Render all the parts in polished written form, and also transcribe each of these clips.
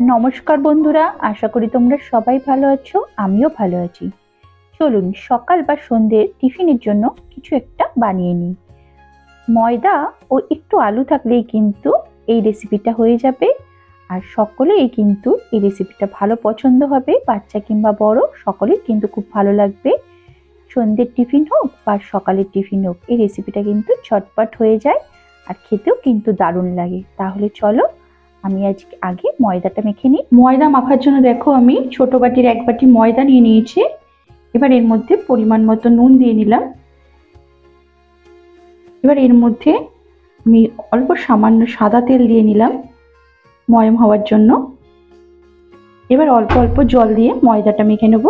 নমস্কার বন্ধুরা, আশা করি তোমরা সবাই ভালো আছো। আমিও ভালো আছি। চলুন সকাল বা সন্ধ্যের টিফিনের জন্য কিছু একটা বানিয়ে নিই। ময়দা ও একটু আলু থাকলেই কিন্তু এই রেসিপিটা হয়ে যাবে। আর সকলেই কিন্তু এই রেসিপিটা ভালো পছন্দ হবে, বাচ্চা কিংবা বড় সকলেই কিন্তু খুব ভালো লাগবে। সন্ধ্যের টিফিন হোক বা সকালের টিফিন হোক, এই রেসিপিটা কিন্তু ঝটপট হয়ে যায় আর খেতেও কিন্তু দারুণ লাগে। তাহলে চলো আমি আগে ময়দাটা মেখে নিই। ময়দা মাখার জন্য দেখো আমি ছোট বাটির 1 বাটি ময়দা নিয়ে নিয়েছি। এবার এর মধ্যে পরিমাণ মতো নুন দিয়ে নিলাম। এবার এর মধ্যে আমি অল্প সামান্য সাদা তেল দিয়ে নিলাম ময়ম হওয়ার জন্য। এবার অল্প অল্প জল দিয়ে ময়দাটা মেখে নেব।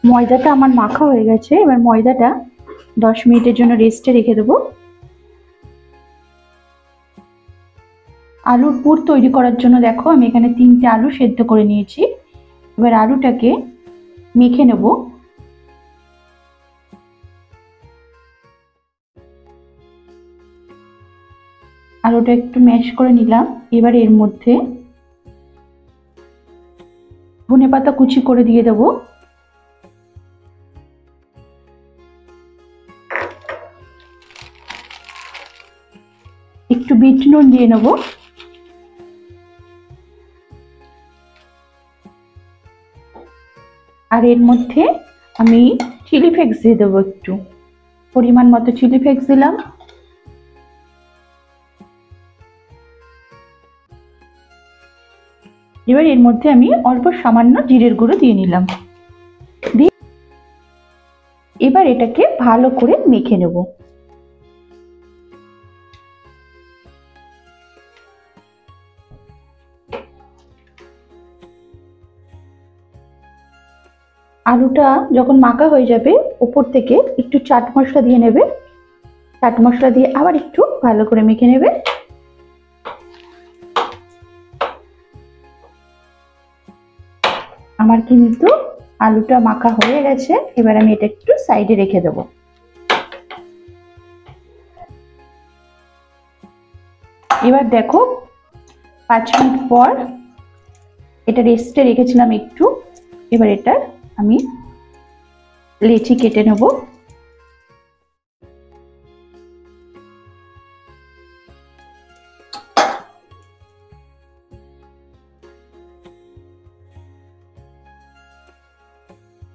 ময়দাটা আমার মাখা হয়ে গেছে। এবার ময়দাটা 10 মিনিটের জন্য রেস্টে রেখে দেবো। আলুর পুর তৈরি করার জন্য দেখো আমি এখানে 3টে আলু সেদ্ধ করে নিয়েছি। এবার আলুটাকে মেখে নেব। আলুটা একটু ম্যাশ করে নিলাম। এবার এর মধ্যে ধনেপাতা কুচি করে দিয়ে দেবো। একটু বিট নুন দিয়ে নেব। আর এর মধ্যে আমি চিলি ফ্লেক্স দিয়ে দেবো, একটু পরিমাণ মতো চিলি ফ্লেক্স দিলাম। এবার এর মধ্যে আমি অল্প সামান্য জিরের গুঁড়ো দিয়ে নিলাম। এবার এটাকে ভালো করে মেখে নেব। আলুটা যখন মাখা হয়ে যাবে উপর থেকে একটু চাট মশলা দিয়ে নেবে। চাট মশলা দিয়ে আবার একটু ভালো করে মেখে নেবে। আমার কিন্তু আলুটা মাখা হয়ে গেছে। এবার আমি এটা একটু সাইডে রেখে দেব। এবার দেখো 5 মিনিট পর এটা রেস্টে রেখেছিলাম একটু। এবার এটা আমি লেচি কেটে নেব।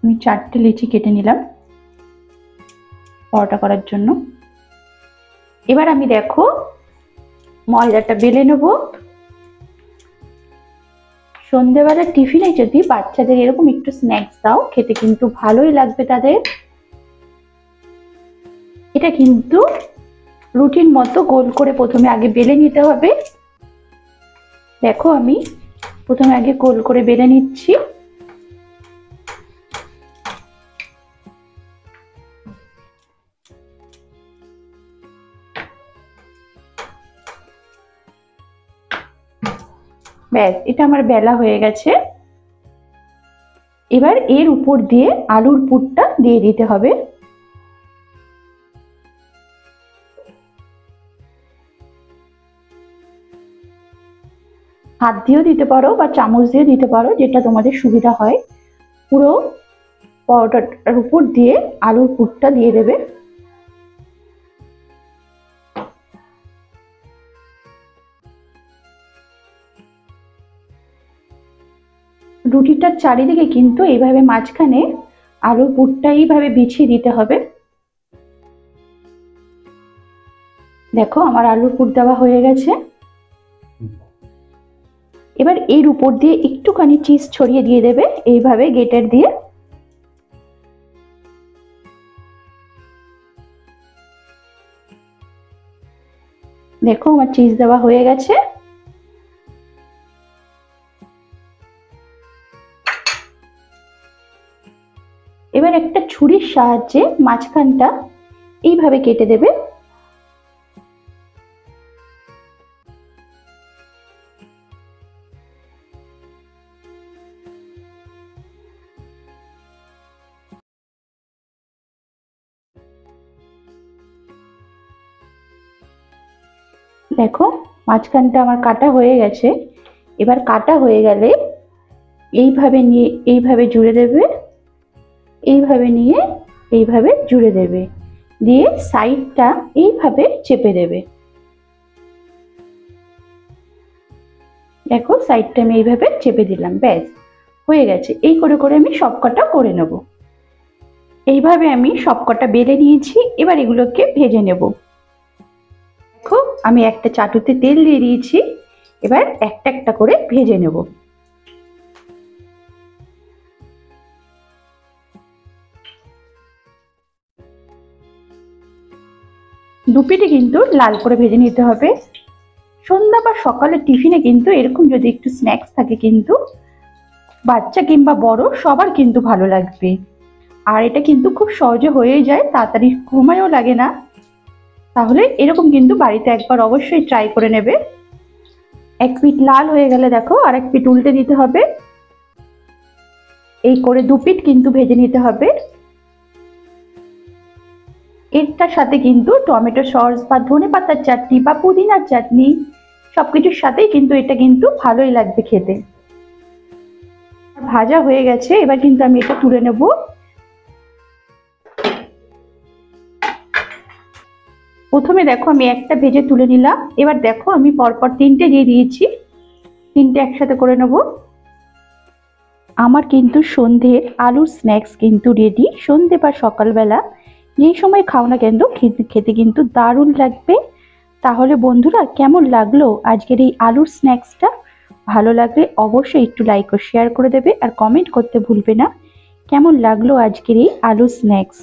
আমি 4টে লেচি কেটে নিলাম পরোটা করার জন্য। এবার আমি দেখো ময়দাটা বেলে নেব। সন্ধ্যেবেলার টিফিনে যদি বাচ্চাদের এরকম একটু স্ন্যাক্স দাও, খেতে কিন্তু ভালোই লাগবে তাদের। এটা কিন্তু রুটির মতো গোল করে প্রথমে আগে বেলে নিতে হবে। দেখো আমি প্রথমে আগে গোল করে বেলে নিচ্ছি। ব্যাস, এটা আমার বেলা হয়ে গেছে। এবার এর উপর দিয়ে আলুর পুরটা দিয়ে দিতে হবে। হাত দিয়েও দিতে পারো বা চামচ দিয়ে দিতে পারো, যেটা তোমাদের সুবিধা হয়। পুরো পরোটাটার উপর দিয়ে আলুর পুরটা দিয়ে দেবে। রুটিটার চারিদিকে কিন্তু এইভাবে মাঝখানে আলুর পুরটা এইভাবে বিছিয়ে দিতে হবে। দেখো আমার আলুর পুর দেওয়া হয়ে গেছে। এবার এর উপর দিয়ে একটুখানি চিজ ছড়িয়ে দিয়ে দেবে এইভাবে গ্রেটার দিয়ে। দেখো আমার চিজ দেওয়া হয়ে গেছে। এবার একটা ছুরির সাহায্যে মাঝখানটা এইভাবে কেটে দেবে। দেখো মাঝখানটা আমার কাটা হয়ে গেছে। এবার কাটা হয়ে গেলে এইভাবে নিয়ে এইভাবে জুড়ে দেবে, এইভাবে নিয়ে এইভাবে জুড়ে দেবে, দিয়ে সাইডটা এইভাবে চেপে দেবে। দেখো সাইডটা আমি এইভাবে চেপে দিলাম, ব্যাস হয়ে গেছে। এই করে করে আমি সবকটা করে নেব। এইভাবে আমি সবকটা বেলে নিয়েছি, এবার এগুলোকে ভেজে নেব। দেখো আমি একটা চাটুতে তেল দিয়ে দিয়েছি, এবার একটা একটা করে ভেজে নেব। দুপিটি কিন্তু লাল করে ভেজে নিতে হবে। সন্ধ্যা বা সকালের টিফিনে কিন্তু এরকম যদি একটু স্ন্যাক্স থাকে কিন্তু বাচ্চা কিংবা বড় সবার কিন্তু ভালো লাগবে। আর এটা কিন্তু খুব সহজে হয়ে যায়, তাড়াতাড়ি সময়ও লাগে না। তাহলে এরকম কিন্তু বাড়িতে একবার অবশ্যই ট্রাই করে নেবে। এক পিঠ লাল হয়ে গেলে দেখো আর এক পিঠ উল্টে দিতে হবে। এই করে দু পিঠ কিন্তু ভেজে নিতে হবে। এরটার সাথে কিন্তু টমেটো সস বা ধনেপাতার চাটনি বা পুদিনার চাটনি সবকিছুর সাথেই কিন্তু এটা কিন্তু ভালোই লাগবে খেতে। ভাজা হয়ে গেছে, এবার কিন্তু আমি এটা তুলে নেব। প্রথমে দেখো আমি একটা ভেজে তুলে নিলাম, এবার দেখো আমি পরপর তিনটে দিয়ে দিয়েছি, তিনটে একসাথে করে নেব। আমার কিন্তু সন্ধ্যের আলুর স্ন্যাক্স কিন্তু রেডি। সন্ধ্যে বা সকালবেলা যেই সময় খাও না কেন খেতে কিন্তু দারুণ লাগবে। তাহলে বন্ধুরা কেমন লাগলো আজকের এই আলুর স্ন্যাক্সটা? ভালো লাগলে অবশ্যই একটু লাইক ও শেয়ার করে দেবে, আর কমেন্ট করতে ভুলবে না কেমন লাগলো আজকের এই আলুর স্ন্যাক্স।